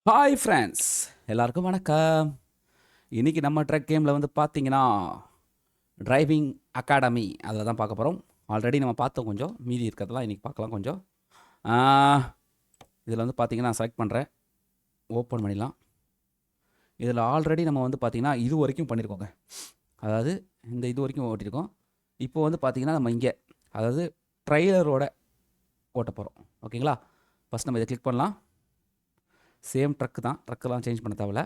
Hi friends, எல்லாருக்கும் வணக்கம். இன்னைக்கு நம்ம ட்ரக் கேமில் வந்து பார்த்தீங்கன்னா டிரைவிங் அகாடமி அதில் தான் பார்க்க போகிறோம். ஆல்ரெடி நம்ம பார்த்தோம், கொஞ்சம் மீதி இருக்கிறதெல்லாம் இன்றைக்கி பார்க்கலாம். கொஞ்சம் இதில் வந்து பார்த்தீங்கன்னா செலக்ட் பண்ணுறேன், ஓப்பன் பண்ணிடலாம். இதில் ஆல்ரெடி நம்ம வந்து பார்த்தீங்கன்னா இது வரைக்கும் பண்ணியிருக்கோங்க. அதாவது இந்த இது வரைக்கும் ஓட்டியிருக்கோம். இப்போ வந்து பார்த்தீங்கன்னா நம்ம இங்கே, அதாவது ட்ரைலரோட ஓட்ட போகிறோம். ஓகேங்களா? ஃபஸ்ட் நம்ம இதை கிளிக் பண்ணலாம். சேம் ட்ரக்கு தான், ட்ரக்கெல்லாம் சேஞ்ச் பண்ண தேவையில்ல.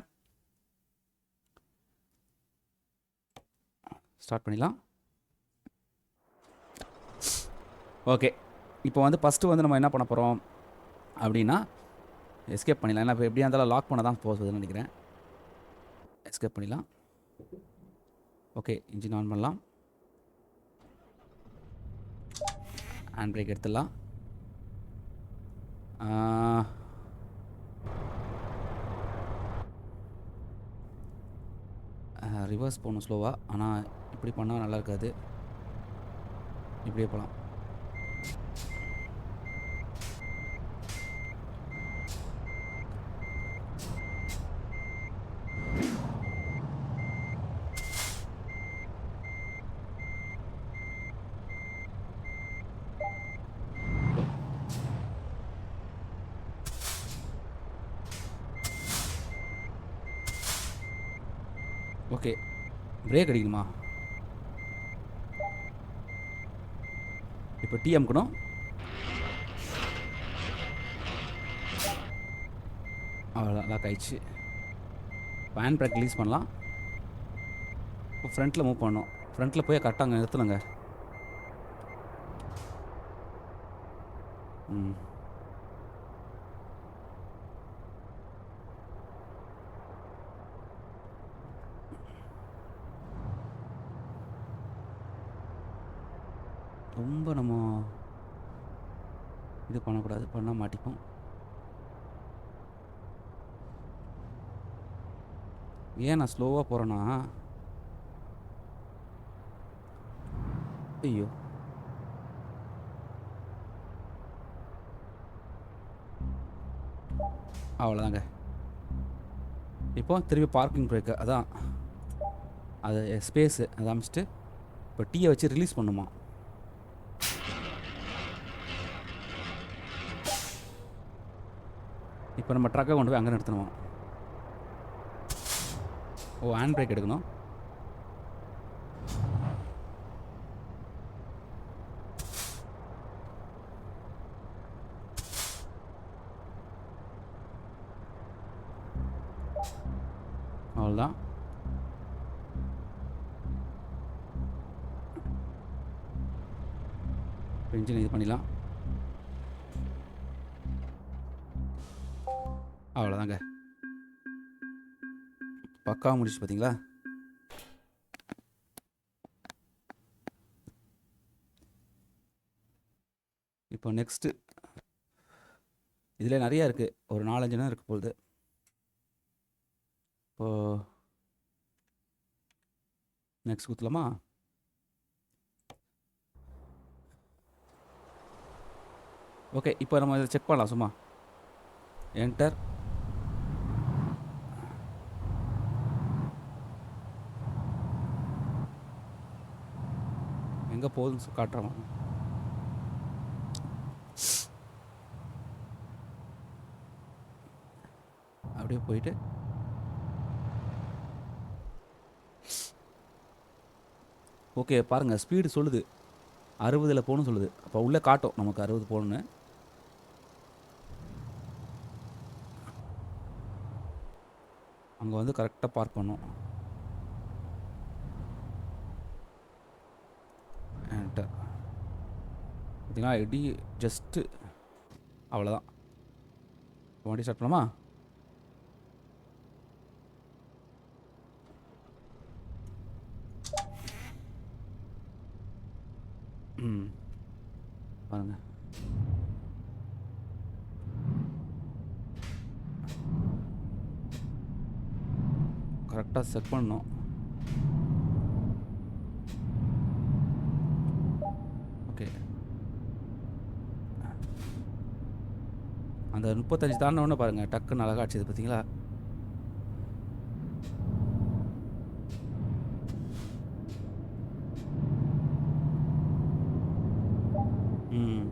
ஸ்டார்ட் பண்ணிடலாம். ஓகே, இப்போ வந்து ஃபஸ்ட்டு வந்து நம்ம என்ன பண்ண போகிறோம் அப்படின்னா எஸ்கேப் பண்ணிடலாம். ஏன்னா இப்போ எப்படியா இருந்தாலும் லாக் பண்ண தான் போகுதுன்னு நினைக்கிறேன். எஸ்கேப் பண்ணிடலாம். ஓகே, இன்ஜின் ஆன் பண்ணலாம். ஹேண்ட் பிரேக் எடுத்துடலாம். ரிவர்ஸ் போகணும் ஸ்லோவாக. ஆனால் இப்படி பண்ணால் நல்லா இருக்காது. இப்படியே போகலாம். ஓகே, பிரேக் அடிக்கணுமா? இப்போ டீ அமுக்கணும். அவ்வளோதான், லாக் ஆயிடுச்சு. இப்போ ஹேண்ட் பிரேக் ரிலீஸ் பண்ணலாம். இப்போ ஃப்ரண்ட்டில் மூவ் பண்ணணும். ஃப்ரண்ட்டில் போய் கரெக்டாக அங்கே நிறுத்தணுங்க. ம், ரொம்ப நம்ம இது பண்ணக்கூடாது, பண்ணால் மாட்டிப்போம். ஏன் நான் ஸ்லோவாக போகிறேன்னா, ஐயோ, அவ்வளோதாங்க. இப்போ திருப்பி பார்க்கிங் பிரேக்கு, அதான் அது ஸ்பேஸு அதை அமைச்சிட்டு இப்போ டீயை வச்சு ரிலீஸ் பண்ணுமா. இப்போ நம்ம ட்ரக்கை கொண்டு போய் அங்கே நிறுத்தணுமா. ஓ, ஹேண்ட் பிரேக் எடுக்கணும். அவ்வளோதான். இன்ஜின் இது பண்ணிடலாம். அவ்வளோதாங்க, பக்காவாக முடிச்சு பார்த்தீங்களா. இப்போ நெக்ஸ்ட்டு இதில் நிறையா இருக்குது, ஒரு 4-5 நேரம் இருக்குது போகுது. இப்போது நெக்ஸ்ட் குத்தலாமா. ஓகே, இப்போ நம்ம இதை செக் பண்ணலாம் சும்மா. என்டர். எங்கே போகுதுன்னு காட்டுறோம். அப்படியே போயிட்டு ஓகே பாருங்கள், ஸ்பீடு சொல்லுது 60 போகணும்னு சொல்லுது. அப்போ உள்ளே காட்டும் நமக்கு 60 போகணுன்னு. அங்கே வந்து கரெக்டாக பார்க் பண்ணும். என்டர். பார்த்தீங்களா, எப்படி ஜஸ்ட்டு அவ்வளோதான். வண்டி ஸ்டார்ட் பண்ணலாமா. ம், பாருங்கள். கரெக்டாக செட் பண்ணணும். ஓகே, அந்த அந்த 35 தாண்டினோடனே பாருங்கள் டக்குன்னு அழகா அடிச்சது பார்த்தீங்களா? ம்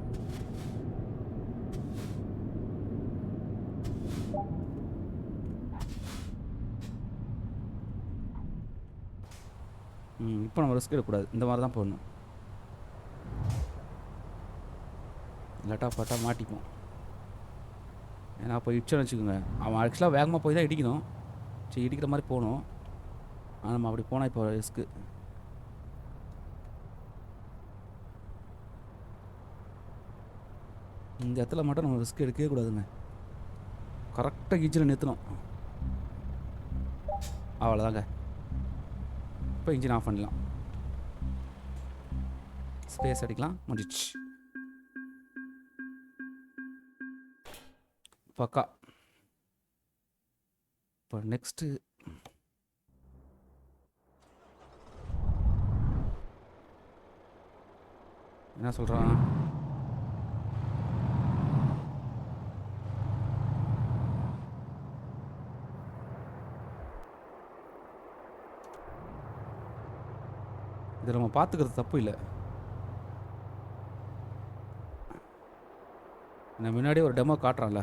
இப்போ நம்ம ரிஸ்க் எடுக்கக்கூடாது. இந்த மாதிரி தான் போடணும். இல்லாட்டா பட்டா மாட்டிப்போம். ஏன்னா இப்போ இடிச்சோன்னு வச்சுக்கோங்க, அவன் ஆக்சுவலாக வேகமாக போய் தான் இடிக்கணும். சரி இடிக்கிற மாதிரி போகணும். ஆனால் நம்ம அப்படி போனால் இப்போ ரிஸ்க்கு. இந்த இடத்துல மட்டும் நம்ம ரிஸ்க் எடுக்கவே கூடாதுங்க. கரெக்டாக இன்ஜினை நிறுத்தணும். அவ்வளோதாங்க. இப்போ இன்ஜின் ஆஃப் பண்ணலாம். ஸ்பேஸ் அடிக்கலாம். முடிச்சு பக்கா. இப்போ நெக்ஸ்ட்டு என்ன சொல்கிறான்? இதை நம்ம பார்த்துக்கிறது தப்பு இல்லை. நான் முன்னாடியே ஒரு டெமோ காட்டுறான்ல,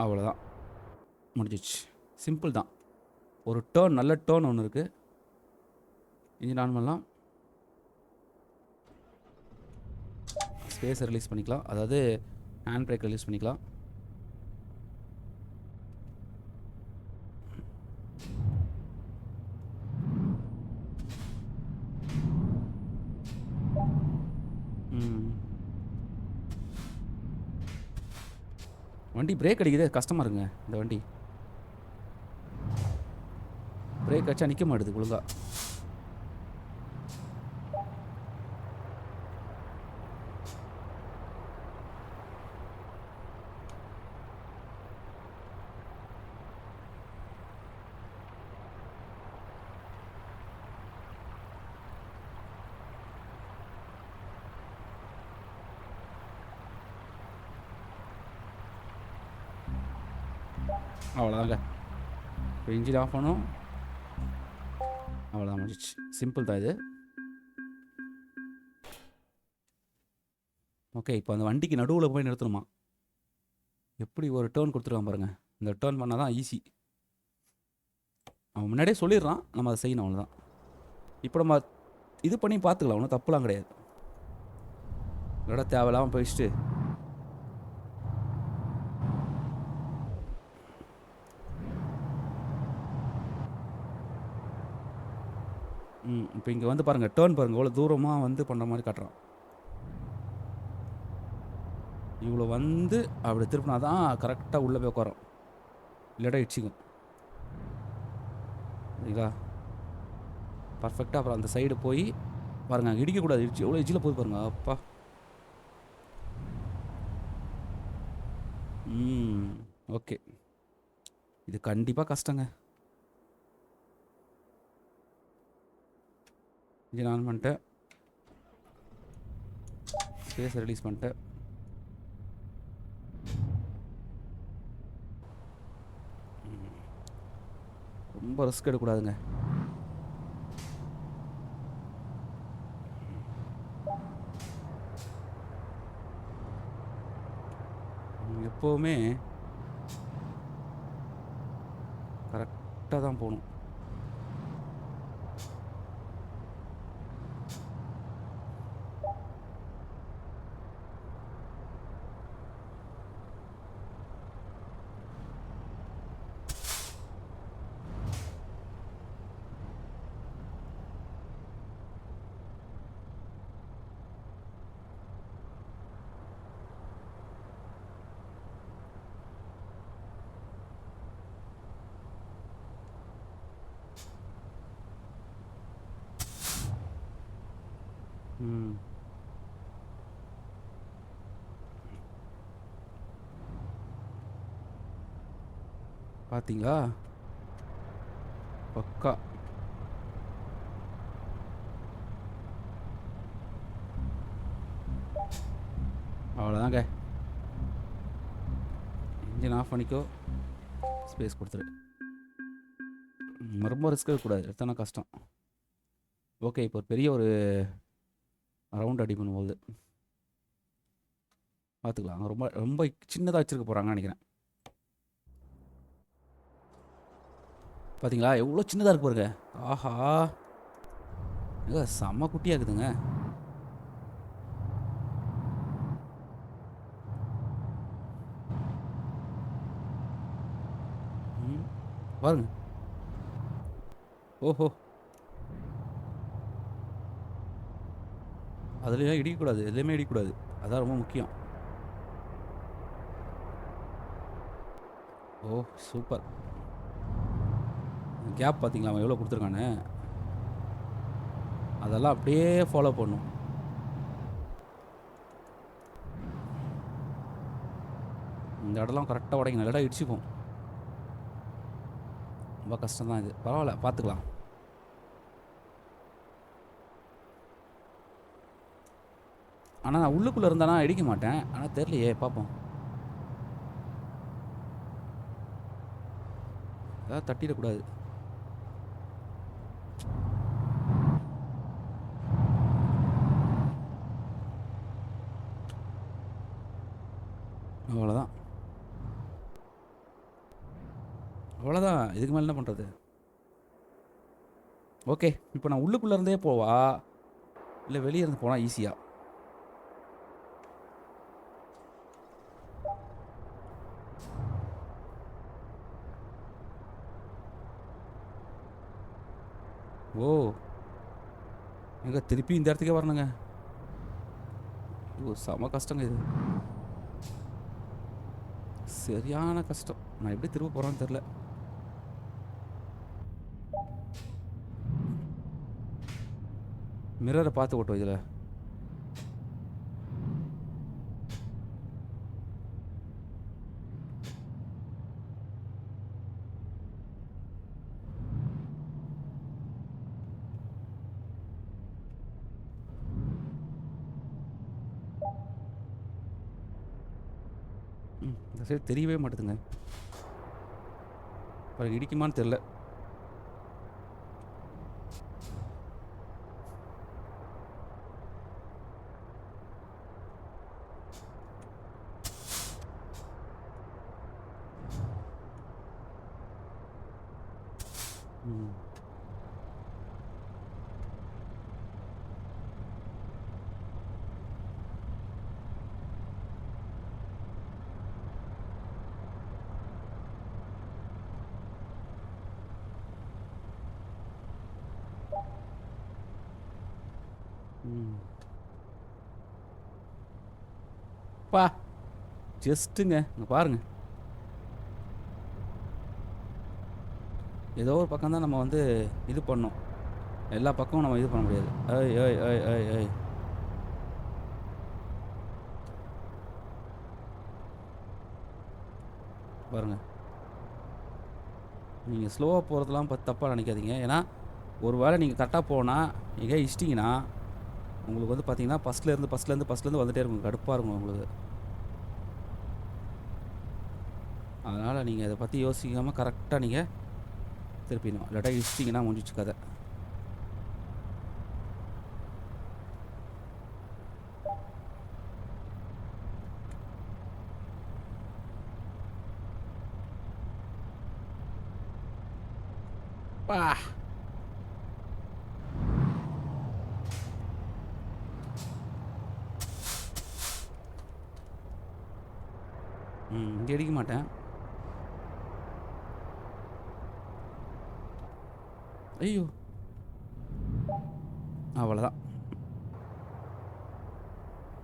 அவ்வளோதான், முடிஞ்சிச்சு. சிம்பிள் தான். ஒரு டேர்ன், நல்ல டேர்ன் ஒன்று இருக்குது. இன்ஜின் ஆன் பண்ணலாம். ஸ்பேஸை ரிலீஸ் பண்ணிக்கலாம், அதாவது ஹேண்ட் பிரேக் ரிலீஸ் பண்ணிக்கலாம். வண்டி பிரேக் அடிக்குது, கஷ்டமாக இருக்குங்க இந்த வண்டி. பிரேக் அடிச்சா நிற்க மாட்டுது ஒழுங்கா. அவ்வளோதாங்க. இப்போ இன்ஜின் ஆஃப் பண்ணும். அவ்வளோதான், முடிஞ்சிச்சு. சிம்பிள் தான் இது. ஓகே, இப்போ அந்த வண்டிக்கு நடுவில் போய் நிறுத்தணுமா? எப்படி ஒரு டேர்ன் கொடுத்துருவான் பாருங்கள். இந்த டேர்ன் பண்ணால் தான் ஈஸி. அவன் முன்னாடியே சொல்லிடுறான், நம்ம அதை செய்யணும், அவ்வளோதான். இப்போ நம்ம இது பண்ணி பார்த்துக்கலாம், ஒன்றும் தப்புலாம் கிடையாது. இதோட தேவையில்லாமல் போயிடுச்சு. இப்போ இங்கே வந்து பாருங்கள், டேர்ன் பாருங்கள், இவ்வளோ தூரமாக வந்து பண்ணுற மாதிரி காட்டுறான். இவ்வளோ வந்து அப்படி திருப்பினா தான் கரெக்டாக உள்ளே போய் உட்காரோம், இல்லாட்டா இடிச்சிக்கும். சரிங்களா? பர்ஃபெக்டாக. அப்புறம் அந்த சைடு போய் பாருங்கள், அங்கே இடிக்கக்கூடாது. இடிச்சு எவ்வளோ எஜ்ஜில் போய் பாருங்கள். அப்பா. ஓகே, இது கண்டிப்பாக கஷ்டங்க. இன்ஜின் ஆன் பண்ணிட்டேன், ஸ்பேஸை ரிலீஸ் பண்ணிட்டேன். ரொம்ப ரிஸ்க் எடுக்கக்கூடாதுங்க. எப்போவுமே கரெக்டாக தான் போகணும். பார்த்தீங்களா? பக்கா. அவ்வளோதாங்க. இன்ஜின் ஆஃப் பண்ணிக்கோ, ஸ்பேஸ் கொடுத்துரு. ரொம்ப ரிஸ்க் இருக்கக்கூடாது, எடுத்தோன்னா கஷ்டம். ஓகே, இப்போ பெரிய ஒரு ரவுண்ட் அடி பண்ணும்போது பார்த்துக்கலாம். ரொம்ப ரொம்ப சின்னதாக வச்சுருக்க போகிறாங்கன்னு நினைக்கிறேன். பார்த்தீங்களா எவ்வளோ சின்னதாக இருக்கு பாருங்க. ஆஹா, செம்ம குட்டியாக இருக்குதுங்க. பாருங்க. ஓஹோ, அதுலேயும் இடிக்கக்கூடாது, எதுலேயுமே இடிக்கக்கூடாது, அதான் ரொம்ப முக்கியம். ஓ சூப்பர். கேப் பார்த்தீங்களா அவன் எவ்வளோ கொடுத்துருக்கானு, அதெல்லாம் அப்படியே ஃபாலோ பண்ணும். இந்த இடம்லாம் கரெக்டாக உடைக்கணும், இடம் இடிச்சுப்போம். ரொம்ப கஷ்டம் தான் இது, பரவாயில்ல பார்த்துக்கலாம். ஆனால் நான் உள்ளுக்குள்ளே இருந்தானா இடிக்க மாட்டேன், ஆனால் தெரியலையே, பார்ப்போம். ஏதாவது தட்டிடக்கூடாது. அவ்வளோதான், அவ்வளோதான், இதுக்கு மேலே என்ன பண்ணுறது. ஓகே, இப்போ நான் உள்ளுக்குள்ளே இருந்தே போவா இல்லை வெளியே இருந்து போனால் ஈஸியாக? ஓ, எங்க திருப்பி இந்த இடத்துக்கே வரணுங்க. ஓ செம கஷ்டங்க இது, சரியான கஷ்டம். நான் எப்படி திரும்ப போகிறேன்னு தெரில. மிரரை பார்த்து ஓட்டும் இதில். இந்த சைடு தெரியவே மாட்டேதுங்க, பாருங்க இடிக்குமான்னு தெரில. ம் ம் பா, ஜஸ்ட்டுங்க இங்கே பாருங்கள். ஏதோ ஒரு பக்கம் தான் நம்ம வந்து இது பண்ணோம், எல்லா பக்கமும் நம்ம இது பண்ண முடியாது. ஐய் ஐய் ஐய் ஐய் ஐய், பாருங்கள். நீங்கள் ஸ்லோவாக போகிறதுலாம் பார்த்து தப்பாக நினைக்காதீங்க. ஏன்னா ஒரு வேளை நீங்கள் கரெக்டாக போனால் எங்கே இஷ்டிங்கன்னா உங்களுக்கு வந்து பார்த்தீங்கன்னா ஃபஸ்ட்லேருந்து வந்துகிட்டே இருக்கும், கடுப்பாக இருக்கும் உங்களுக்கு. அதனால் நீங்கள் அதை பற்றி யோசிக்காமல் கரெக்டாக நீங்கள் திருப்பிடணும், இல்லாட்டா இஷ்டிங்கன்னா முடிஞ்சிச்சு கதை. பா, இங்கே அடிக்க மாட்டேன். ஐயோ, அவ்வளோதான்.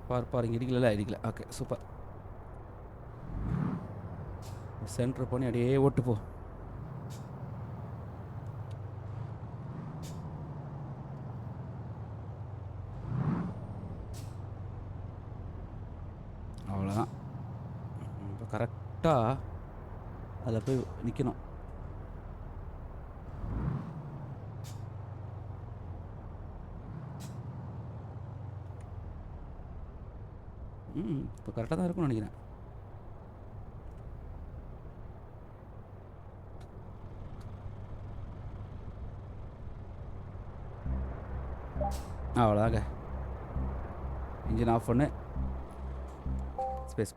பார் இங்கே இடிக்கல. Okay super. சென்டர் பண்ணி அப்படியே ஓட்டு போ. அவ்வளோதான். இப்போ கரெக்டாக அதில் போய் நிற்கணும். இப்போ கரெக்டாக தான் இருக்கும்னு நினைக்கிறேன். அவ்வளோதாங்க. இன்ஜின் ஆஃப் பண்ணு. ஸ்பேஸ்.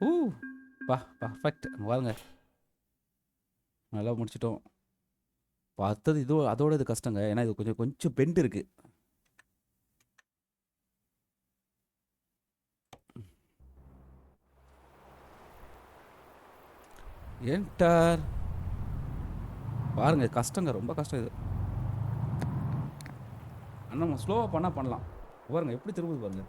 ஊ பர்ஃபெக்ட். வாங்க, நல்லா முடிச்சிட்டோம். பார்த்தது இது அதோட இது கஷ்டங்க. ஏன்னா இது கொஞ்சம் கொஞ்சம் பெண்ட் இருக்குது. என்டர். பாருங்க, கஷ்டங்க, ரொம்ப கஷ்டம் இது. ஆனால் நம்ம ஸ்லோவாக பண்ணலாம். பாருங்க எப்படி திரும்புது பாருங்க.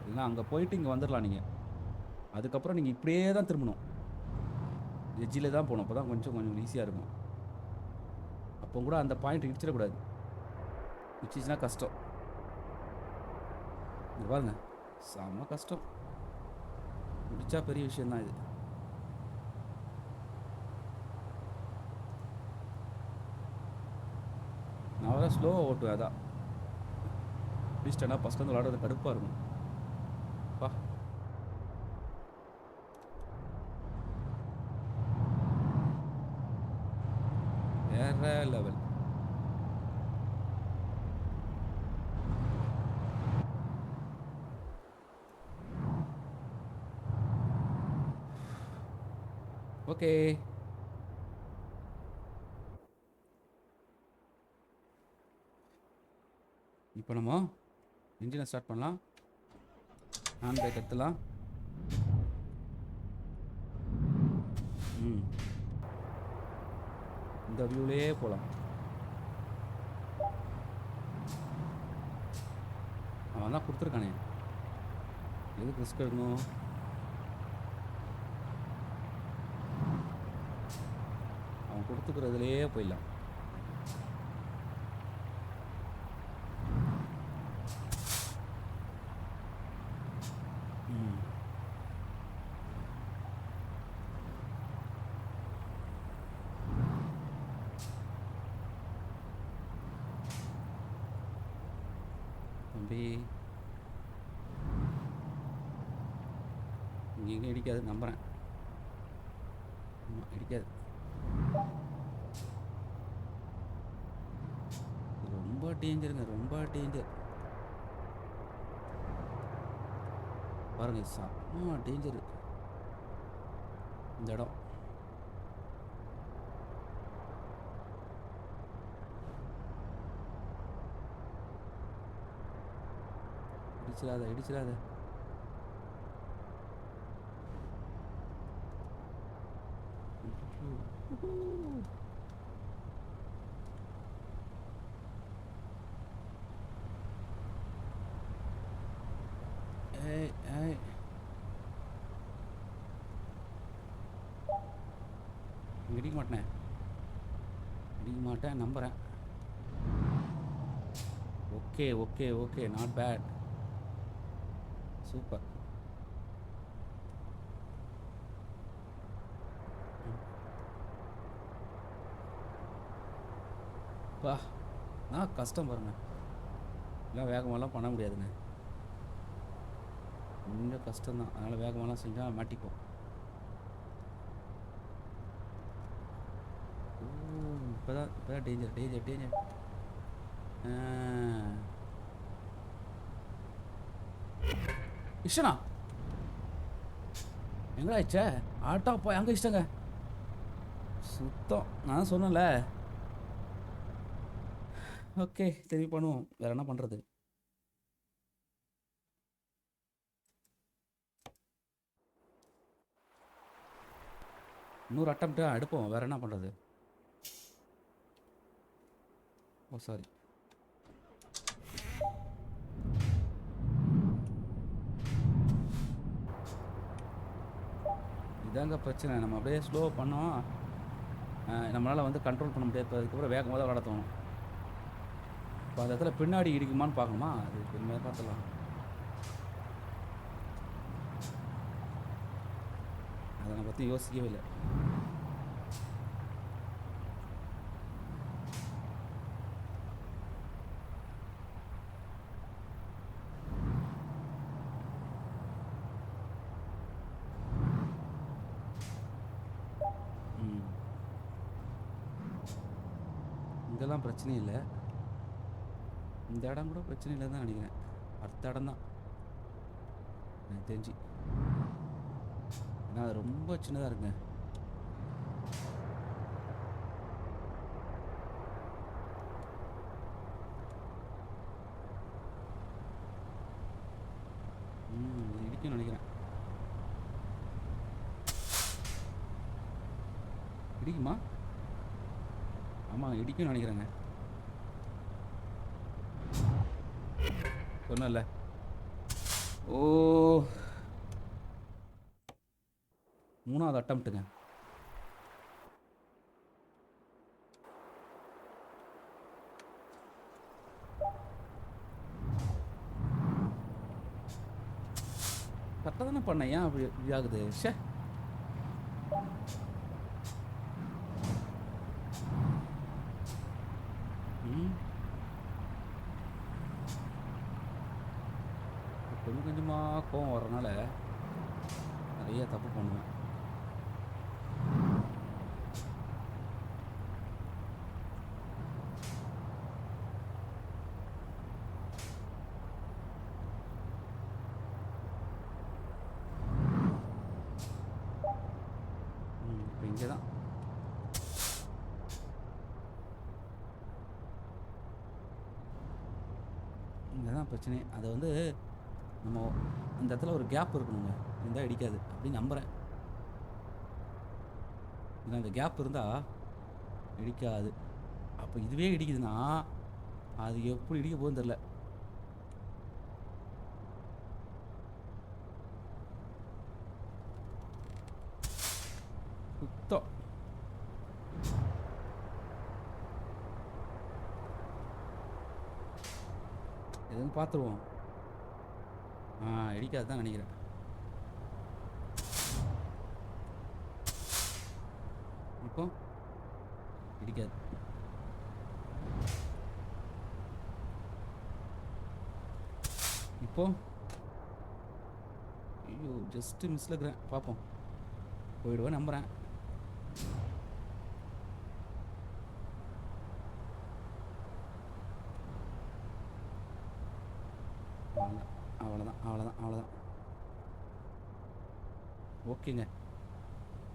இல்லைன்னா அங்கே போயிட்டு இங்கே வந்துடலாம் நீங்கள். அதுக்கப்புறம் நீங்கள் இப்படியே தான் திரும்பணும். எஜ்ஜில் தான் போகணும். அப்போ தான் கொஞ்சம் கொஞ்சம் ஈஸியாக இருக்கும். அப்போ கூட அந்த பாயிண்ட் இடிச்சிடக்கூடாது. இடிச்சிச்சுன்னா கஷ்டம். இது பாருங்க, செம்ம கஷ்டம். முடிச்சா பெரிய விஷயந்தான் இது. நான் வர ஸ்லோவாக ஓட்டுவேன். அதான் முடிச்சிட்டேன்னா ஃபஸ்ட் வந்து விளாடுறது கடுப்பாக இருக்கும். பா, வேற லெவல். ஓகே, இப்போ நம்ம இன்ஜினை ஸ்டார்ட் பண்ணலாம். ஹேண்ட் பிரேக் எடுத்துலாம். இந்த வியூலேயே போகலாம். அவன் தான் கொடுத்துருக்கானே, எதுக்கு ரிஸ்க் எடுக்கணும்? அவன் கொடுத்துக்கிறதுலையே போயிடலாம். தம்பி, இங்கே இடிக்காது நம்புகிறேன். இடிக்காது. ரொம்ப டேஞ்சருங்க, ரொம்ப டேஞ்சர். பாருங்க, செம்ம டேஞ்சரு இந்த இடம். இடிச்சிடாத. இடிக்க மாட்டேன் நம்புகிறேன். Okay, not bad. சூப்பர். பா, நான் கஷ்டம் பாருங்க. எல்லாம் வேகமாலாம் பண்ண முடியாதுங்க, கொஞ்சம் கஷ்டம்தான். அதனால் வேகமாலாம் செஞ்சால் மாட்டிப்போம். இப்போதான் டேஞ்சர். இஷ்டனா எங்க ஆயிடுச்சே? ஆட்டோ போய் அங்கே இஷ்டங்க சுத்தம். நான் சொன்னேன்ல. ஓகே, திரும்பி பண்ணுவோம். வேற என்ன பண்ணுறது? இன்னொரு அட்டம்ப்ட் எடுப்போம். வேற என்ன பண்ணுறது? ஓ சாரி. இதாங்க பிரச்சனை. நம்ம அப்படியே ஸ்லோ பண்ணோம், நம்மளால் வந்து கண்ட்ரோல் பண்ண முடியாது. அதுக்கப்புறம் வேகமாக தான் விளாட தோணும். இப்போ அந்த இடத்துல பின்னாடி இடிக்குமான்னு பார்க்கணுமா? அது பின்னாடி பார்த்துலாம். அதை நான் பற்றி யோசிக்கவே இல்லை. இங்கெல்லாம் பிரச்சனையும் இல்லை. இந்த இடம் கூட பிரச்சனை இல்லைன்னு தான் நினைக்கிறேன். அடுத்த இடம் தான் எனக்கு தெரிஞ்சு. ஏன்னா அது ரொம்ப சின்னதாக இருக்குங்க. இது இடிக்கும்னு நினைக்கிறேன். இடிக்குமா? ஆமாம், இடிக்கும்னு நினைக்கிறேங்க. சொன்னல. ஓ, 3வது அட்டம்ப்ட்டுங்க. கரெக்டாக தானே பண்ணேன், ஏன் அப்படி இப்படி ஆகுது? ஷே, கொஞ்சம் கொஞ்சமாக கோவம் வரனால நிறைய தப்பு பண்ணுவேன். இப்போ இங்கே தான் பிரச்சனை. அதை வந்து நம்ம இந்த இடத்துல ஒரு கேப் இருக்கணுங்க, இருந்தால் இடிக்காது அப்படின்னு நம்புகிறேன். ஏன்னா இந்த கேப் இருந்தால் இடிக்காது. அப்போ இதுவே இடிக்குதுன்னா அது எப்படி இடிக்க போகுதுன்னு தெரில. சுத்தம் எதுவும் பார்த்துருவோம். இடிக்காது தான் நினைக்கிறேன். இப்போ இடிக்காது. இப்போ ஐயோ, ஜஸ்ட்டு மிஸ்ல இருக்கிறேன். பார்ப்போம், போயிடுவேன் நம்புகிறேன். அவ்வளோதான் அவ்வளோதான் அவ்வளோதான். ஓகேங்க.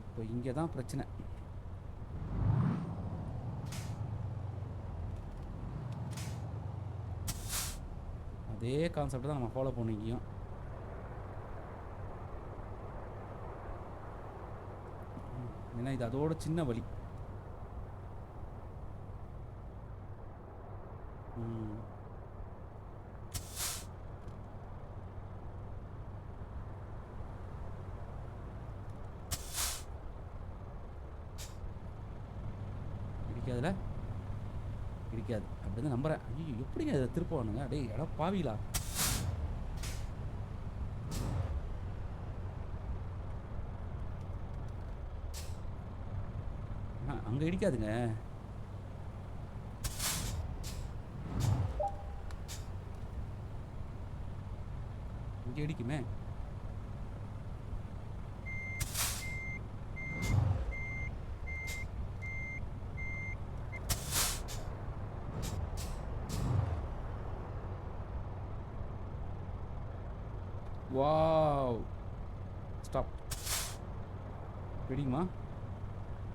இப்போ இங்கே தான் பிரச்சனை. அதே கான்செப்ட் தான் நம்ம ஃபாலோ பண்ணிக்கியும். ஏன்னா இது அதோட சின்ன வழி. இடிக்காதுல, இடிக்காது அப்படின்னு நம்புறேன். ஐயோ, எப்படிங்க அதை திருப்பவானுங்க? டே இடம் பாவிலா. அங்கே இடிக்காதுங்க. இங்கே இடிக்குமே. Wow, stop. பிடிக்குமா?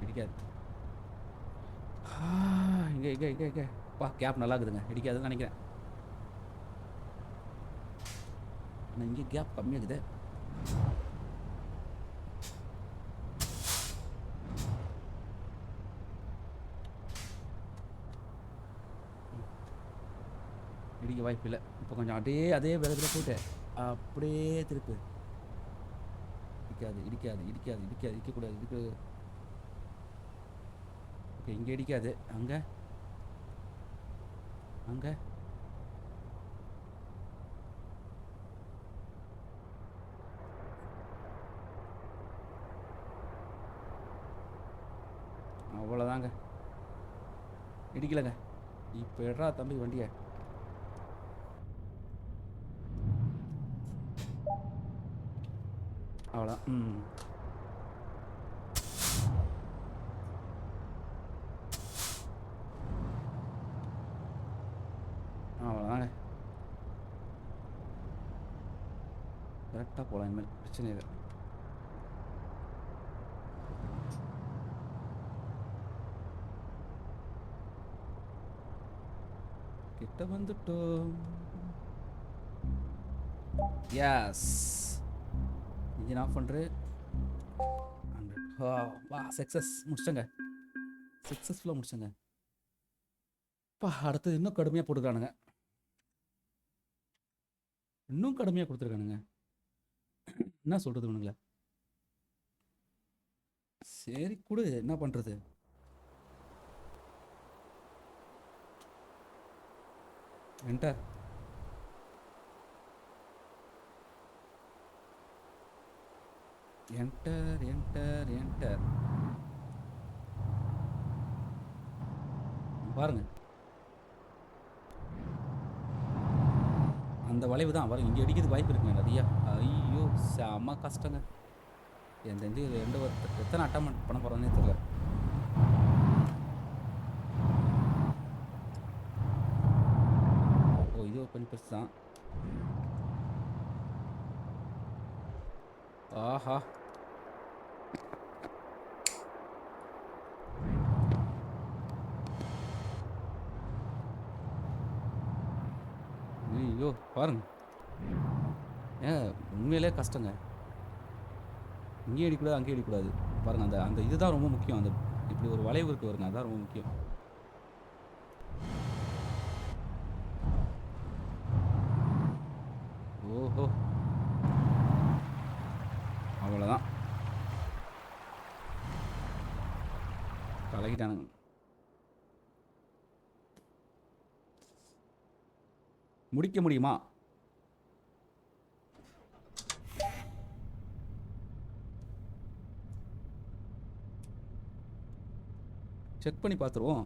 இடிக்காது. இங்கே இங்கே இங்கே இங்கே பா, கேப் நல்லா இருக்குதுங்க. இடிக்காதுன்னு நினைக்கிறேன். ஆனால் இங்கே கேப் கம்மியாகுது. இடிக்க வாய்ப்பு இல்லை. இப்போ கொஞ்சம் அதே வேகத்தில் போட்டு அப்படியே திருப்பு. இடிக்காது இடிக்காது இடிக்காது இடிக்காது இடிக்கக்கூடாது. இதுக்கு ஓகே, இங்கே இடிக்காது. அங்கே அங்கே அவ்வளோதாங்க, இடிக்கலைங்க. இப்போ எடுறா தம்பி வண்டியை. அவ்வளோ. அவ்வளோதாங்க. கரெக்டாக போகலாம், இனிமேல் பிரச்சனை இல்லை. கிட்ட வந்துட்டோம். எஸ், இன்ஜின் ஆஃப் பண்ணுறேன். வா, சக்ஸஸ், முடிச்சிட்டங்க. சக்ஸஸ்ஃபுல்லாக முடிச்சங்க. அடுத்தது இன்னும் கடுமையாக போட்டுக்கிறானுங்க. இன்னும் கடுமையாக கொடுத்துருக்கானுங்க. என்ன சொல்கிறது இவனுங்களே. சரி கொடு, என்ன பண்ணுறது. என்டர். Enter enter enter. பாருங்க, அந்த வளைவு தான் பாருங்க, இங்கே அடிக்கிறதுக்கு வாய்ப்பு இருக்குங்க நிறையா. ஐயோ செம்ம கஷ்டங்க. என் தெரிஞ்சு எத்தனை அட்டம்ப்ட் பண்ண போகிறோன்னே தெரியல. ஓ, இது கொஞ்சம் பெருசு தான். ஆஹா, ஐயோ பாருங்க. உண்மையிலே கஷ்டங்க. இங்கேயும் அடிக்கூடாது, அங்கேயும் அடிக்கூடாது. பாருங்கள், அந்த அந்த இதுதான் ரொம்ப முக்கியம். அந்த இப்படி ஒரு வளைவு இருக்கு வருங்க, அதுதான் ரொம்ப முக்கியம். ஓஹோ, அவ்வளோதான், கலக்கிட்டானுங்க. முடிக்க முடியுமா? செக் பண்ணி பார்த்துருவோம்.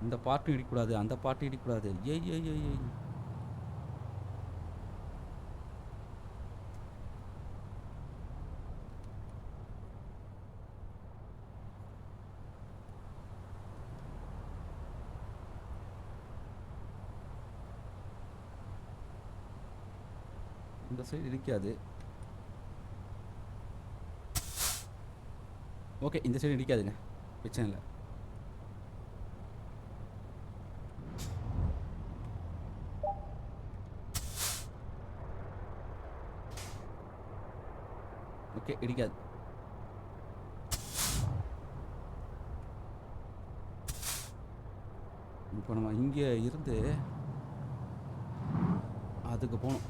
இந்த பாட்டும் இடிக்கூடாது, அந்த பாட்டும் இடிக்கூடாது. ஏய் ஏய் ஏய் ஏய். இந்த சைடு இடிக்காது. ஓகே, இந்த சைடு இடிக்காதுங்க, பிரச்சனை இல்லை. ஓகே, இடிக்காது. இப்போ நம்ம இங்கே இருந்து அதுக்கு போகணும்.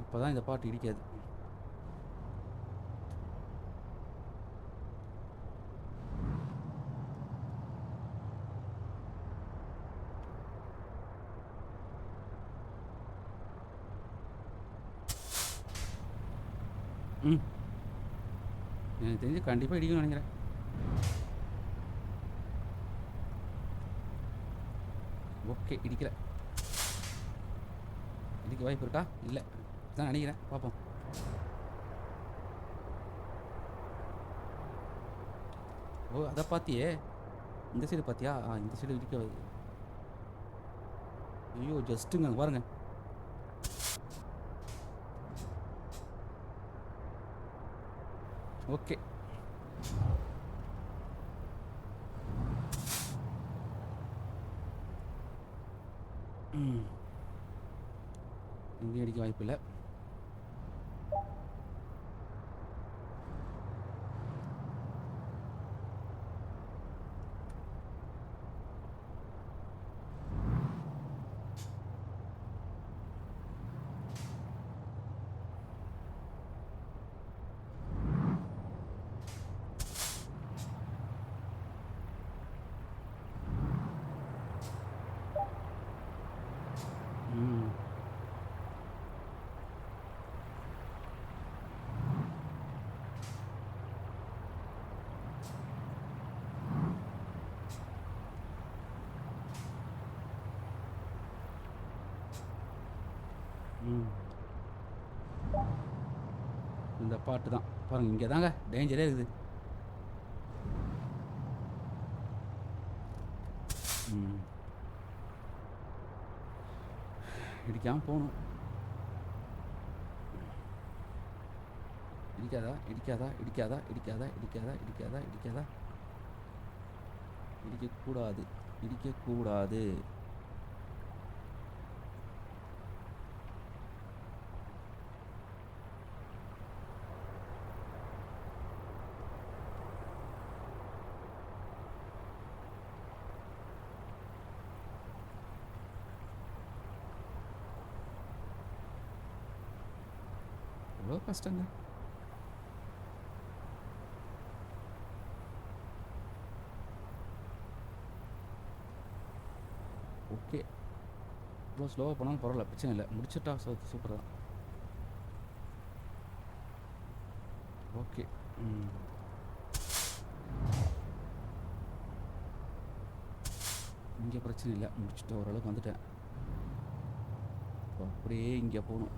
அப்போ தான் இந்த பாட்டு இடிக்காது. ம், எனக்கு தெரிஞ்சு கண்டிப்பாக இடிக்கும்னு நினைக்கிறேன். ஓகே, இடிக்கல. இடிக்க வாய்ப்பு இருக்கா? இல்லை தான் நினைக்கிறேன், பார்ப்போம். ஓ, அதை பார்த்தியே, இந்த சைடு பார்த்தியா? இந்த சைடு இடிக்க. ஐயோ, ஜஸ்ட்டுங்க பாருங்க. ஓகே, இங்கேயும் அடிக்க வாய்ப்பு இல்லை. ம். இந்த பாட்டு தான் பாருங்க, இங்கே தாங்க டேஞ்சரே இருக்குது. ம். இடிக்காமல் போகணும். இடிக்காதா இடிக்காதா இடிக்காதா இடிக்காதா இடிக்காதா இடிக்காதா இடிக்காதா, இடிக்கக்கூடாது இடிக்கக்கூடாது. எவ்வளோ கஷ்டங்க. ஓகே, இவ்வளோ ஸ்லோவாக போனாலும் பரவாயில்ல, பிரச்சனை இல்லை, முடிச்சுட்டா சூப்பர் தான். ஓகே. ம். இங்கே பிரச்சனை இல்லை, முடிச்சுட்டு ஓரளவுக்கு வந்துட்டேன். அப்படியே இங்கே போகணும்.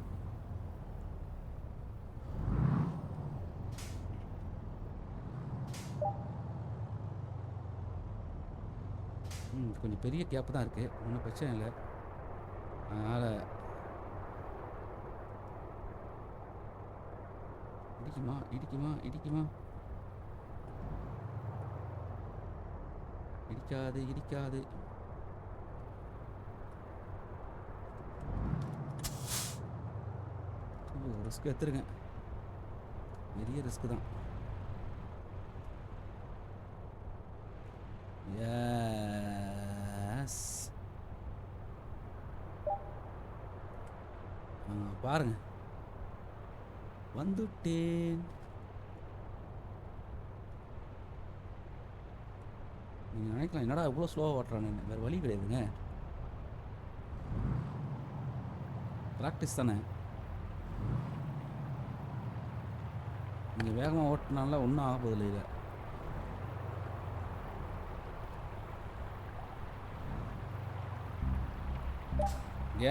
கொஞ்சம் பெரிய கேப்பு தான் இருக்குது, ஒன்றும் பிரச்சனை இல்லை. அதனால் இடிக்குமா இடிக்குமா இடிக்குமா, இடிக்காது இடிக்காது. ரிஸ்க் எடுத்துருங்க, பெரிய ரிஸ்க்கு தான். எஸ், பாருங்க வந்துட்டேன். நீங்கள் நினைக்கலாம் என்னடா இவ்வளோ ஸ்லோவாக ஓட்டுறான்னு, வேறு வழி கிடையாதுங்க, ப்ராக்டிஸ் தானே. நீங்கள் வேகமாக ஓட்டினால ஒன்றும் ஆக போதில்லை இல்லை.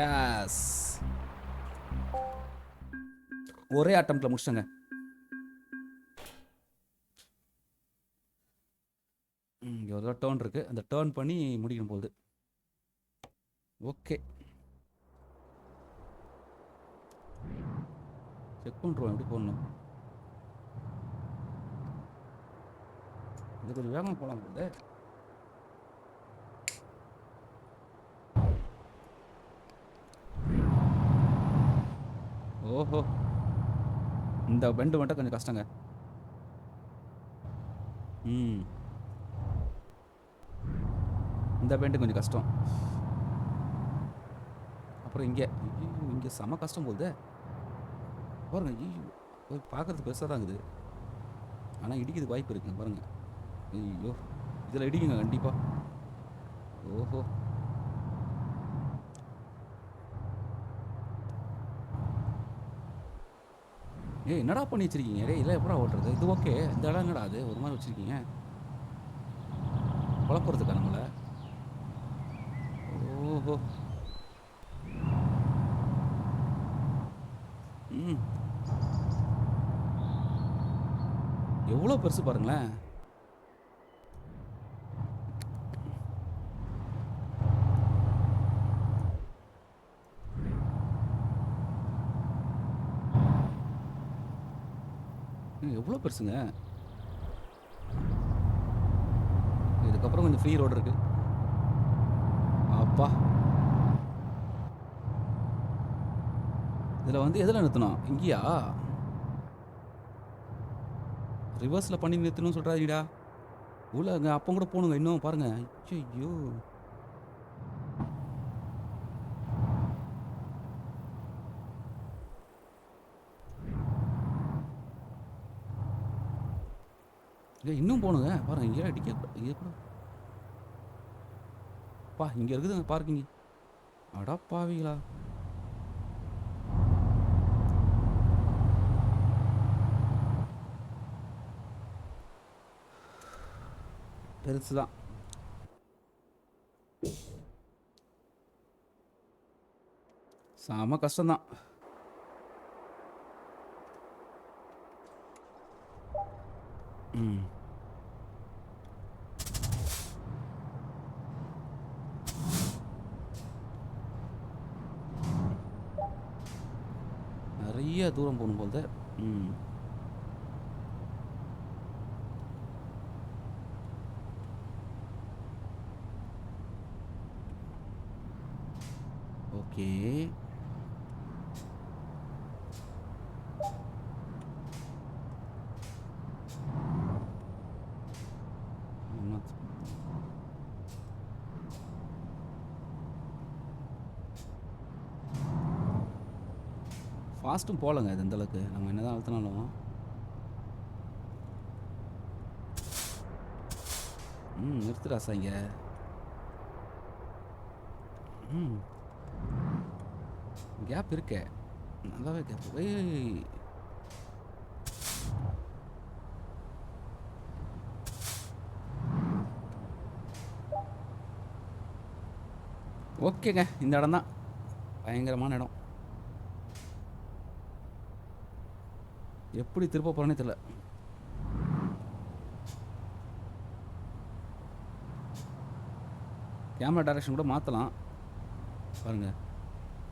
எஸ், ஒரே அட்டம்ப்டில் முடிச்சிட்டங்க. இங்கே ஒரு டேர்ன் இருக்குது, அந்த டேர்ன் பண்ணி முடிக்கணும் போகுது. ஓகே, செக் பண்ணுறோம் எப்படி போடணும். இது கொஞ்சம் வேகமாக போகலாம் போகுது. ஓஹோ, இந்த பெண்டு மட்டும் கொஞ்சம் கஷ்டங்க. இந்த பெண்டு கொஞ்சம் கஷ்டம். அப்புறம் இங்கே இங்கே செம கஷ்டம் போகுது பாருங்க. ஐயோ, பார்க்கறதுக்கு பெருசாக தான் இருக்குது, ஆனால் இடிக்கிறது வாய்ப்பு இருக்குங்க பாருங்க. ஐயோ, இதில் இடிக்குங்க கண்டிப்பாக. ஓஹோ, என்னடா பண்ணி வச்சிருக்கீங்க? இல்லை எப்படா ஓட்டுறது இது? ஓகே, இந்த இடம் என்னடா அது ஒரு மாதிரி வச்சுருக்கீங்க, குழப்பறதுக்கா நம்மளை? ஓஹோ, எவ்வளோ பெருசு பாருங்களேன். எவ்வளோ பெருசுங்க. இதுக்கப்புறம் கொஞ்சம் ஃப்ரீ ரோடு இருக்கு. அப்பா, இதில் வந்து எதில் நிறுத்தணும்? இங்கேயா? ரிவர்ஸில் பண்ணி நிறுத்தணும்னு சொல்கிறாங்கடா. அங்கே அப்போ கூட போகணுங்க இன்னும் பாருங்க. ஐயோ, இன்னும் போகணுங்க பாருங்க. இங்கே அடிக்க இங்கே கூட பா, இங்கே இருக்குதுங்க பார்க்கிங். அடா பாவிங்களா, பெருசு தான். செம கஷ்டம்தான். ம். நிறைய தூரம் போகணும் போல. ம். ஓகே. ஃபாஸ்ட்டும் போகலங்க இது இந்தளவுக்கு நம்ம என்ன தான் அழுத்தினாலும். நிறுத்துடா சாங்க. கேப் இருக்கே, நல்லாவே கேப். ஏய், ஓகேங்க. இந்த இடம் தான் பயங்கரமான இடம். எப்படி திருப்ப போகிறேன்னே தெரியல. கேமரா டைரக்ஷன் கூட மாற்றலாம் பாருங்கள்.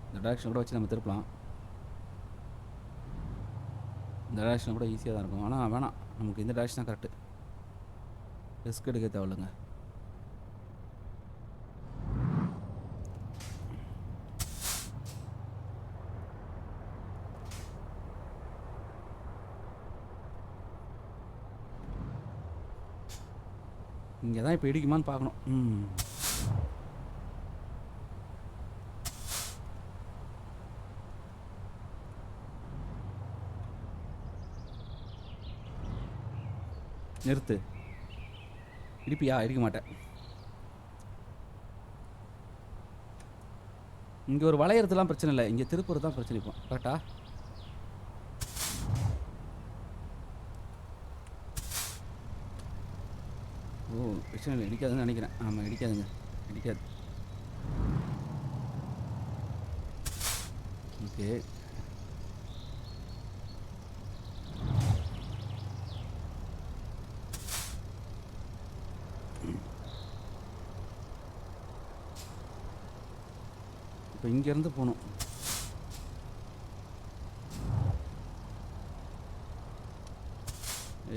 இந்த டைரக்ஷன் கூட வச்சு நம்ம திருப்பலாம். இந்த டைரக்ஷன் கூட ஈஸியாக தான் இருக்கும். ஆனால் வேணாம், நமக்கு இந்த டைரக்ஷன் தான் கரெக்டு. ரிஸ்க் எடுக்க தேவையில்லைங்க. இங்கே தான் இப்போ இடிக்குமான்னு பார்க்கணும். நிறுத்து. இடிப்பியா? இடிக்க மாட்டேன். இங்கே ஒரு வளையறதுலாம் பிரச்சனை இல்லை, இங்கே திருப்புறது தான் பிரச்சனை. இப்போ கரெக்டா? ஓ, பிரச்சனை இல்லை, இடிக்காதுன்னு நினைக்கிறேன். ஆமாம், இடிக்காதுங்க, இடிக்காது. ஓகே. இப்போ இங்கேருந்து போகணும்.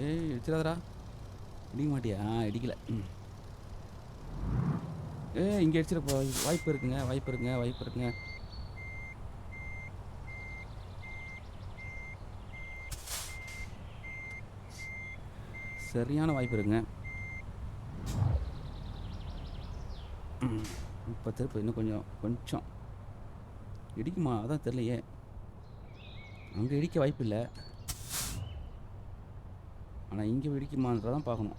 ஏய், இடிச்சிடாதரா. இடிக்க மாட்டியா? இடிக்கலை. இங்கே அடிச்சிட வாய்ப்பு இருக்குங்க, வாய்ப்பு இருக்குங்க, வாய்ப்பு இருக்குங்க. சரியான வாய்ப்பு இருக்குங்க. இப்போ திருப்பி இன்னும் கொஞ்சம் இடிக்குமா? அதான் தெரியலையே. அங்கே இடிக்க வாய்ப்பு இல்லை, ஆனால் இங்கே இடிக்குமான்றதான் பார்க்கணும்.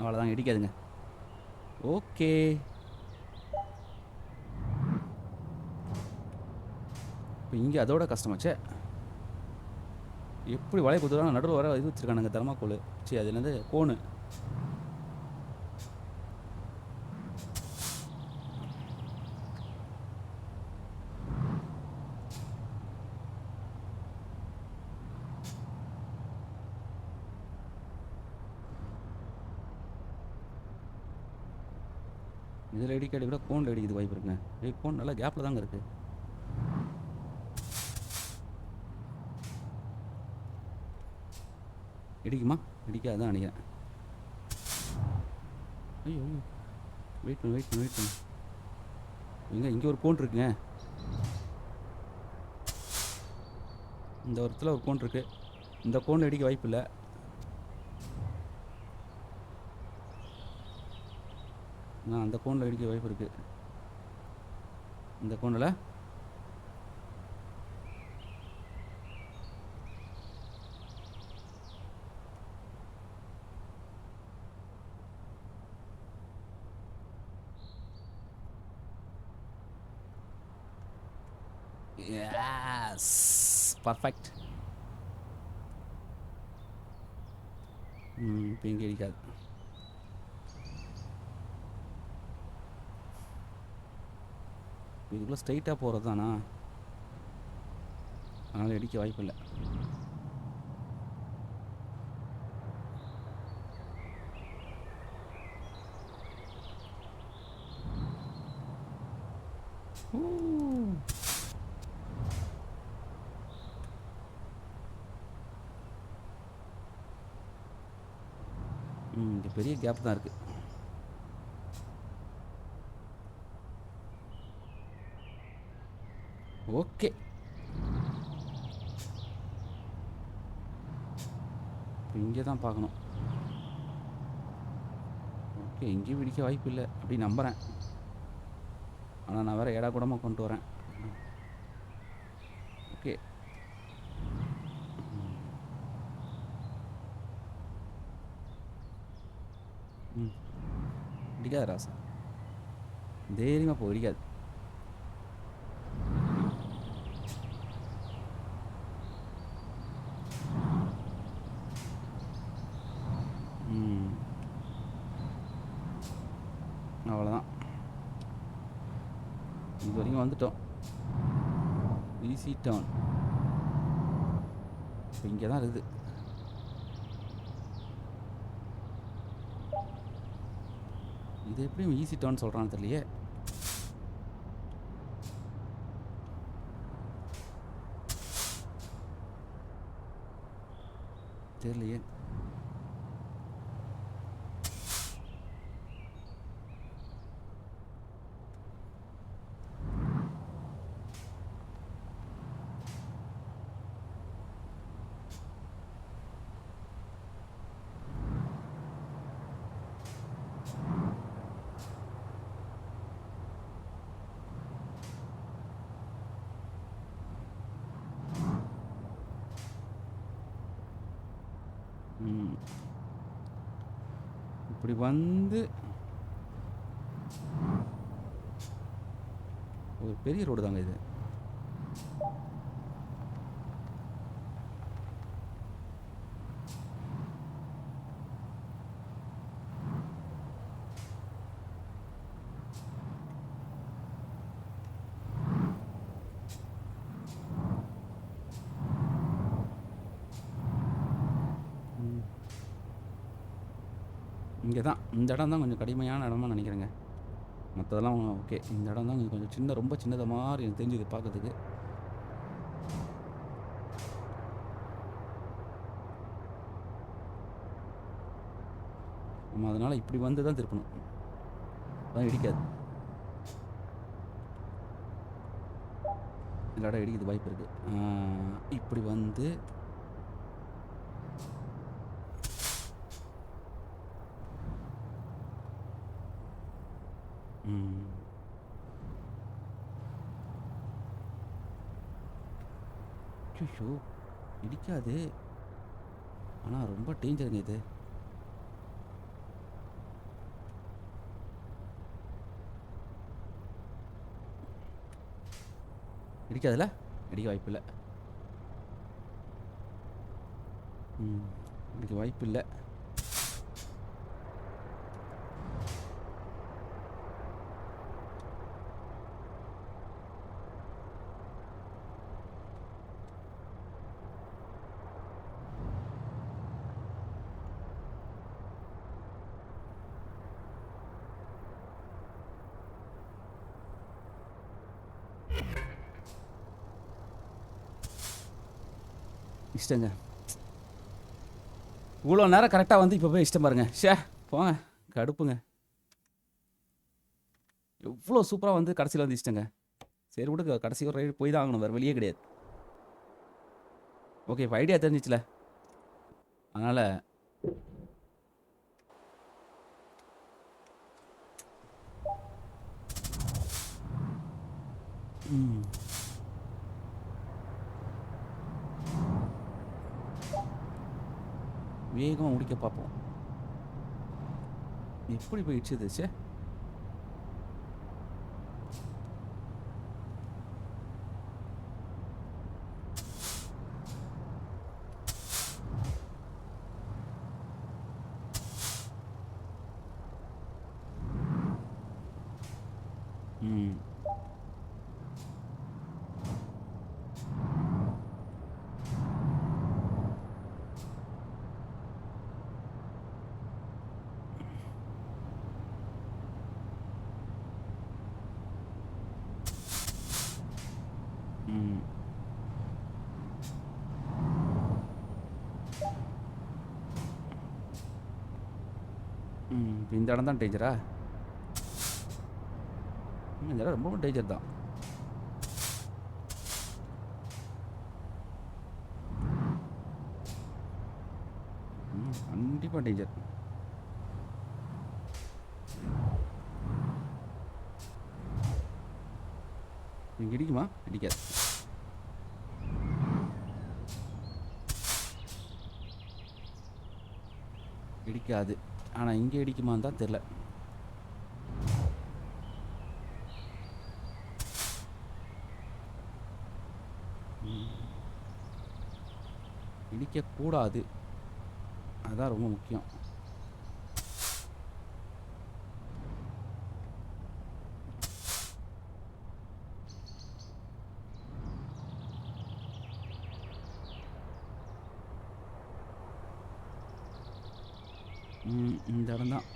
அவ்வளோதான், இடிக்காதுங்க. ஓகே. இப்போ இங்கே அதோட கஷ்டமாச்சே. எப்படி வளைய குத்துறாங்க, நடுவில் வர இது வச்சுருக்கானுங்க, தர்மாக்கோல். சரி, அது என்னது, கோனு. இதில் இடிக்காடி கூட கோனில் இடிக்குது வாய்ப்பு இருக்குங்க. கோன் நல்லா கேப்பில் தாங்க இருக்குது. இடிக்குமா? இடிக்காதான் நினைக்கிறேன். ஐயோ, வெயிட் பண்ணு. இங்கே ஒரு கோன் இருக்குங்க. இந்த இடத்துல ஒரு கோன் இருக்குது. இந்த கோன் இடிக்க வாய்ப்பு இல்லை. அந்த கோனில் இடிக்க வாய்ப்பு இருக்குது. இந்த கோனில் பர்ஃபெக்ட். இப்போ இங்கே இடிக்காது. இதுக்குள்ளே ஸ்ட்ரைட்டாக போகிறது தானா, அதனால் இடிக்க வாய்ப்பு இல்லை. இங்கே பெரிய கேப் தான் இருக்குது. ஓகே, இப்போ இங்கே தான் பார்க்கணும். ஓகே, இங்கேயும் பிடிக்க வாய்ப்பு இல்லை அப்படி நம்புகிறேன். ஆனால் நான் வேறு ஏடா கூடமாக கொண்டு வரேன். ஓகே, இடிக்காது ராசா, தைரியமாக போ, இடிக்காது. அவ்வளோதான், இது வரைக்கும் வந்துட்டோம். ஈஸி டர்ன் இப்போ இங்கே தான் இருக்குது. இது எப்படியும் ஈஸி டர்ன் சொல்கிறான்னு தெரியலையே. தெரியலையே. இப்படி வந்து ஒரு பெரிய ரோடு தாங்க இது. இங்கே தான், இந்த இடம் தான் கொஞ்சம் கடுமையான இடமா நினைக்கிறேங்க. மற்றதெல்லாம் ஓகே, இந்த இடம் தான் கொஞ்சம் சின்ன, ரொம்ப சின்னதாக மாதிரி எனக்கு தெரிஞ்சுது பார்க்கறதுக்கு. நம்ம அதனால் இப்படி வந்து தான் திருப்பணும், அதான் இடிக்காது. இந்த இடம் இடிக்கிறது வாய்ப்பு இருக்குது. இப்படி வந்து ஷோ இடிக்காது, ஆனால் ரொம்ப டேஞ்சருங்க இது. இடிக்காதுல்ல, இடிக்க வாய்ப்பு இல்லை. இடிக்க வாய்ப்பு இல்லை. இஷ்டங்க, இவ்வளோ நேரம் கரெக்டாக வந்து இப்போ போய் இஷ்டம் பாருங்க. ஷே போங்க, கடுப்புங்க. எவ்வளோ சூப்பராக வந்து கடைசியில் வந்து இஷ்டங்க. சரி விடுங்க, கடைசி ஒரு ரைடு போய் தான் ஆகணும், வேறு வெளியே கிடையாது. ஓகே, இப்போ ஐடியா தெரிஞ்சிச்சுல, அதனால் வேகமாக முடிக்க பார்ப்போம். எப்படி போயிடுச்சு சே. ம். ம். ம். இப்ப இந்த இடம் தான் டேஞ்சரா? இந்த இடம் ரொம்ப டேஞ்சர் தான். கண்டிப்பாக டேஞ்சர். இங்கே இடிக்குமா? இடிக்காது. இடிக்காது. ஆனால் இங்கே இடிக்குமான்னு தான் தெரில. இடிக்கக்கூடாது, அதுதான் ரொம்ப முக்கியம். இந்த இடம் தான்.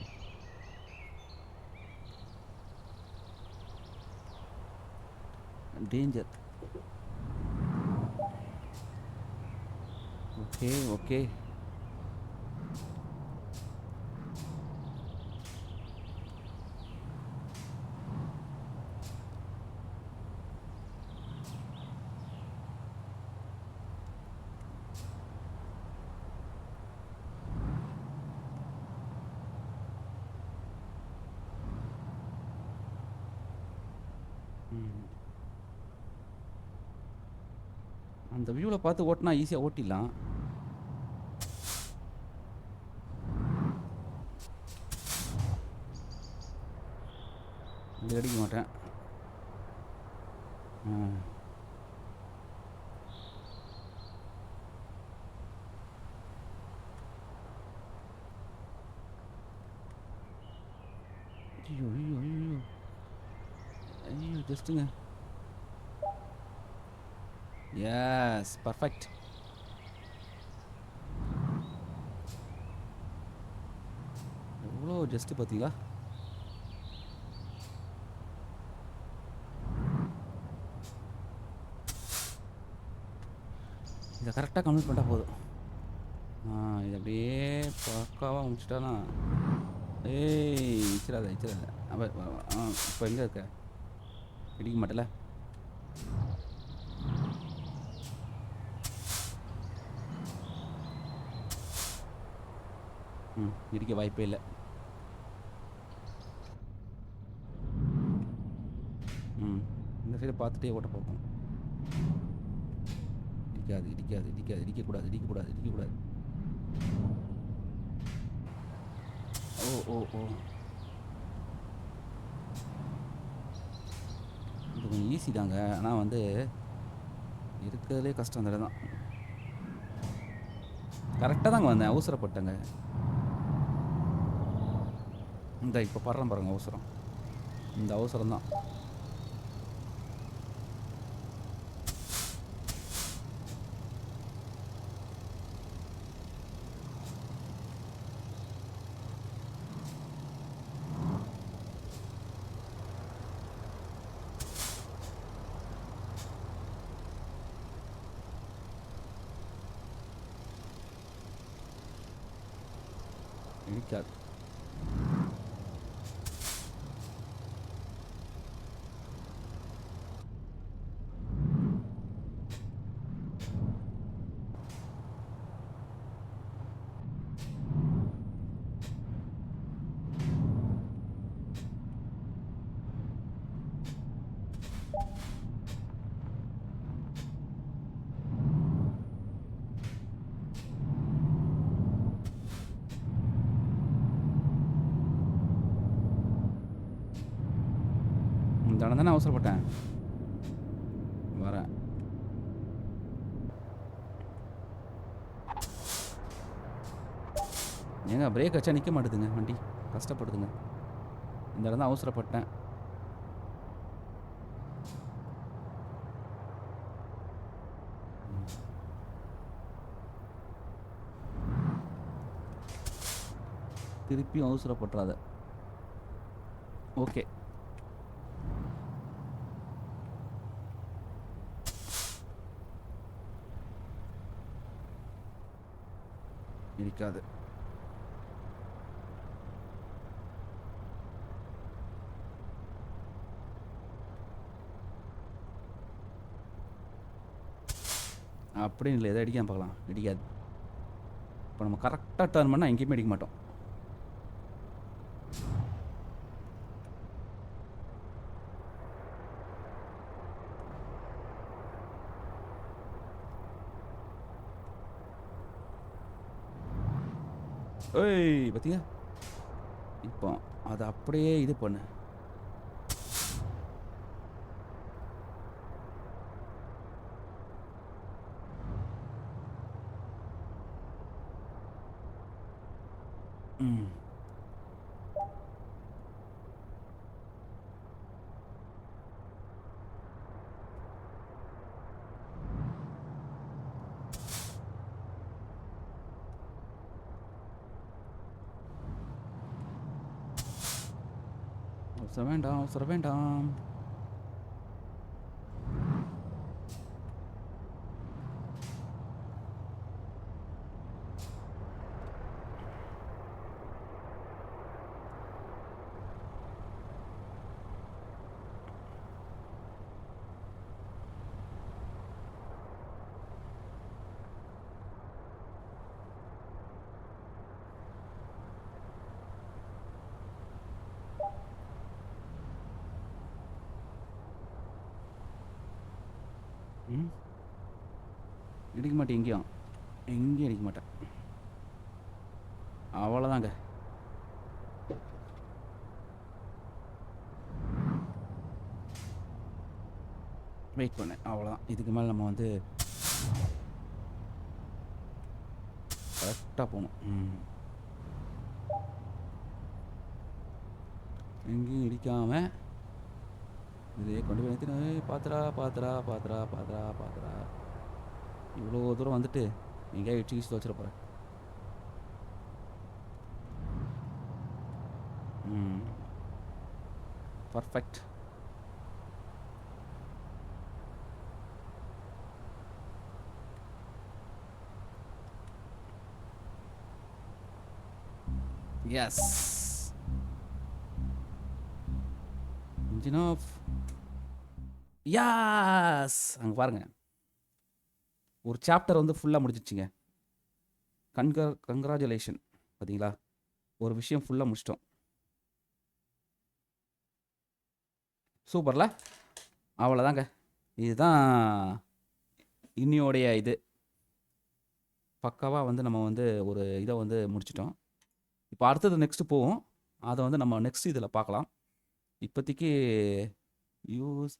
டேஞ்சர். Okay okay. அந்த வியூவில் பார்த்து ஓட்டினா ஈஸியாக ஓட்டிடலாம். இது அடிக்க மாட்டேன். ஐயோ ஐயோ ஐயோ ஐயோ, ஜஸ்ட்டுங்க. Yes, perfect. எவ்வளோ ஜஸ்ட்டு பார்த்தீங்களா? இதை கரெக்டாக கம்ப்ளீட் பண்ணிட்டா போதும். இது அப்படியே பக்காவாக முடிச்சிட்டானா? ஏய், இச்சிடாத இச்சிடாத. இப்போ எங்கே இருக்க? இடிக்க மாட்டல? இடிக்க வாய்ப்பே இல்லை. இந்த சைடை பார்த்துட்டே ஓட்ட பார்ப்போம். இடிக்காது இடிக்காது இடிக்காது, இடிக்கக்கூடாது இடிக்கக்கூடாது இடிக்கக்கூடாது. ஓ ஓ ஓ, இது கொஞ்சம் ஈஸி தாங்க. ஆனால் வந்து இருக்கிறதுலே கஷ்டம் அந்த இடம் தான். கரெக்டாக தாங்க வந்தேன், அவசரப்பட்டேங்க. இந்த இப்போ படுறேன் பாருங்கள் அவசரம். இந்த அவசரம் தான். இடிக்காது. இந்த இடம் தானே அவசரப்பட்டேன். வரேன். ஏங்க பிரேக் வச்சா நிற்க மாட்டுதுங்க வண்டி, கஷ்டப்படுதுங்க. இந்த இடம் தான் அவசரப்பட்டேன். திருப்பியும் அவசரப்படுறாத. ஓகே. இருக்காது. அப்படின்னு இல்லை, எதை அடிக்காம பார்க்கலாம். இடிக்காது. இப்போ நம்ம கரெக்டாக டர்ன் பண்ணால் எங்கேயுமே அடிக்க மாட்டோம். ஏய் பார்த்தீங்க, இப்போ அதை அப்படியே இது பண்ணு. ம். அவசரம் வேண்டாம், அவசரம் வேண்டாம். ம். இடிக்க மாட்டேன், எங்கேயும் எங்கேயும் அடிக்க மாட்டேன். அவ்வளோதாங்க. வெயிட் பண்ணேன், அவ்வளோதான். இதுக்கு மேலே நம்ம வந்து கரெக்டாக போகணும். எங்கேயும் இடிக்காமல் இதையே கொண்டு போய் நிறுத்தினேன். பாத்துரா பாத்துரா பாத்துரா பாத்துரா பாத்துரா. இவ்வளோ தூரம் வந்துட்டு எங்கேயா இடிச்சு கீச்சு வச்சிட போகிறேன். Perfect. Yes, engine off. Yes, அங்கே பாருங்க, ஒரு சாப்டர் வந்து ஃபுல்லாக முடிச்சிச்சுங்க. கங்க்ராச்சுலேஷன். பார்த்தீங்களா, ஒரு விஷயம் ஃபுல்லாக முடிச்சிட்டோம். சூப்பர்ல. அவ்வளோதாங்க. இதுதான் இன்னியோடைய இது. பக்காவாக வந்து நம்ம வந்து ஒரு இதை வந்து முடிச்சிட்டோம். இப்போ அடுத்தது நெக்ஸ்ட்டு போவோம். அதை வந்து நம்ம நெக்ஸ்ட் இதில் பார்க்கலாம். இப்போதைக்கு யூஸ்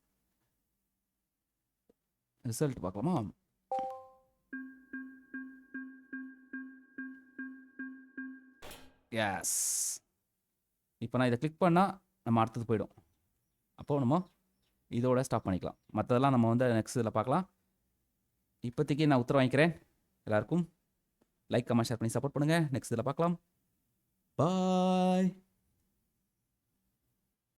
ரிசல்ட் பார்க்கலாமா? எஸ். இப்போ நான் இதை கிளிக் பண்ணால் நம்ம அடுத்தது போயிடும். அப்போது நம்ம இதோட ஸ்டாப் பண்ணிக்கலாம். மற்றதெல்லாம் நம்ம வந்து நெக்ஸ்ட் இதில் பார்க்கலாம். இப்போதைக்கு நான் உத்தரவு வாங்கிக்கிறேன். எல்லாருக்கும் லைக், கமெண்ட், ஷேர் பண்ணி சப்போர்ட் பண்ணுங்கள். நெக்ஸ்ட் இதில் பார்க்கலாம். பாய்.